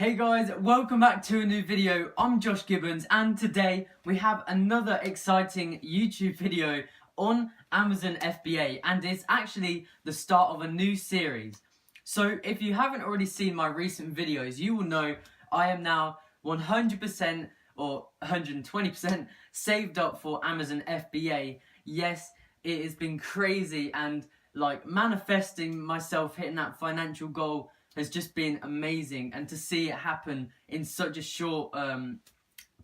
Hey guys, welcome back to a new video. I'm Josh Gibbons and today we have another exciting YouTube video on Amazon FBA, and it's actually the start of a new series. So if you haven't already seen my recent videos, you will know I am now 100% or 120% saved up for Amazon FBA. Yes, it has been crazy, and like manifesting myself hitting that financial goal has just been amazing, and to see it happen in such a short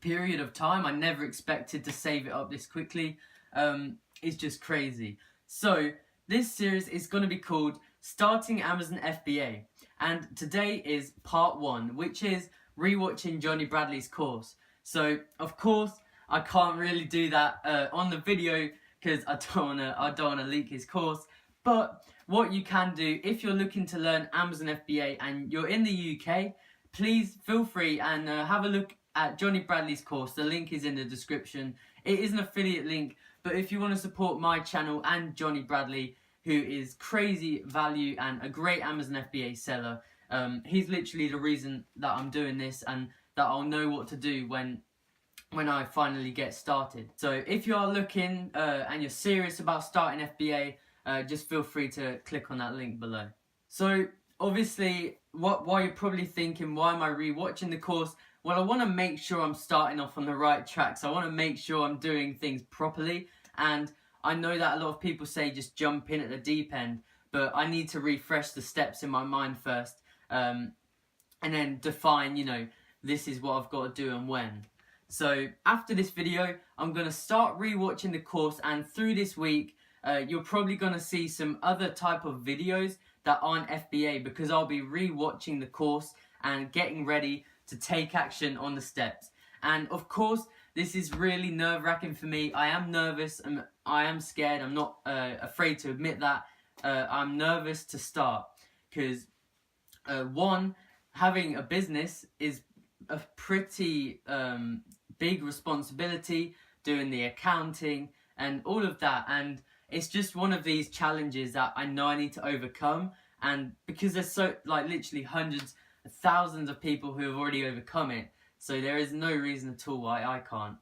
period of time, I never expected to save it up this quickly. It's just crazy. So this series is going to be called Starting Amazon FBA, and today is part 1, which is rewatching Johnny Bradley's course. So of course I can't really do that on the video because I don't wanna leak his course. But what you can do, if you're looking to learn Amazon FBA and you're in the UK, please feel free and have a look at Johnny Bradley's course. The link is in the description. It is an affiliate link, but if you want to support my channel and Johnny Bradley, who is crazy value and a great Amazon FBA seller, he's literally the reason that I'm doing this and that I'll know what to do when I finally get started. So if you are looking and you're serious about starting FBA, just feel free to click on that link below. So obviously, why you're probably thinking, why am I rewatching the course? Well, I want to make sure I'm starting off on the right track. So I want to make sure I'm doing things properly. And I know that a lot of people say just jump in at the deep end, but I need to refresh the steps in my mind first, and then define, this is what I've got to do and when. So after this video, I'm going to start rewatching the course, and through this week, you're probably going to see some other type of videos that aren't FBA, because I'll be rewatching the course and getting ready to take action on the steps. And of course, this is really nerve-wracking for me. I am nervous and I am scared. I'm not afraid to admit that. I'm nervous to start because one, having a business is a pretty big responsibility, doing the accounting and all of that, and it's just one of these challenges that I know I need to overcome. And because there's literally hundreds of thousands of people who have already overcome it, so there is no reason at all why I can't,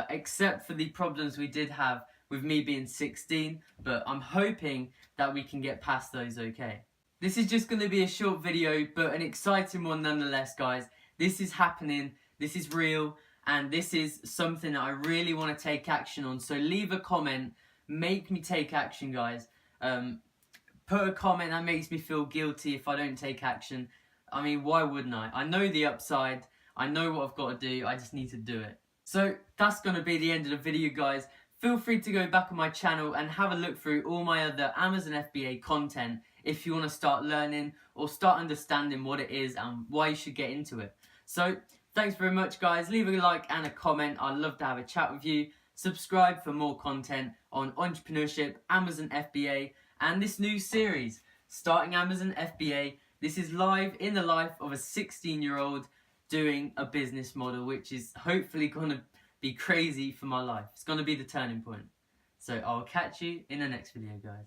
except for the problems we did have with me being 16, but I'm hoping that we can get past those okay. This is just going to be a short video, but an exciting one nonetheless, guys. This is happening, this is real, and this is something that I really want to take action on. So leave a comment, make me take action, guys. Put a comment that makes me feel guilty if I don't take action. I mean, why wouldn't I? I know the upside, I know what I've got to do, I just need to do it. So that's going to be the end of the video, guys. Feel free to go back on my channel and have a look through all my other Amazon FBA content if you want to start learning or start understanding what it is and why you should get into it. So thanks very much, guys. Leave a like and a comment. I'd love to have a chat with you. Subscribe for more content on entrepreneurship, Amazon FBA, and this new series, Starting Amazon FBA. This is live in the life of a 16-year-old doing a business model, which is hopefully going to be crazy for my life. It's going to be the turning point. So I'll catch you in the next video, guys.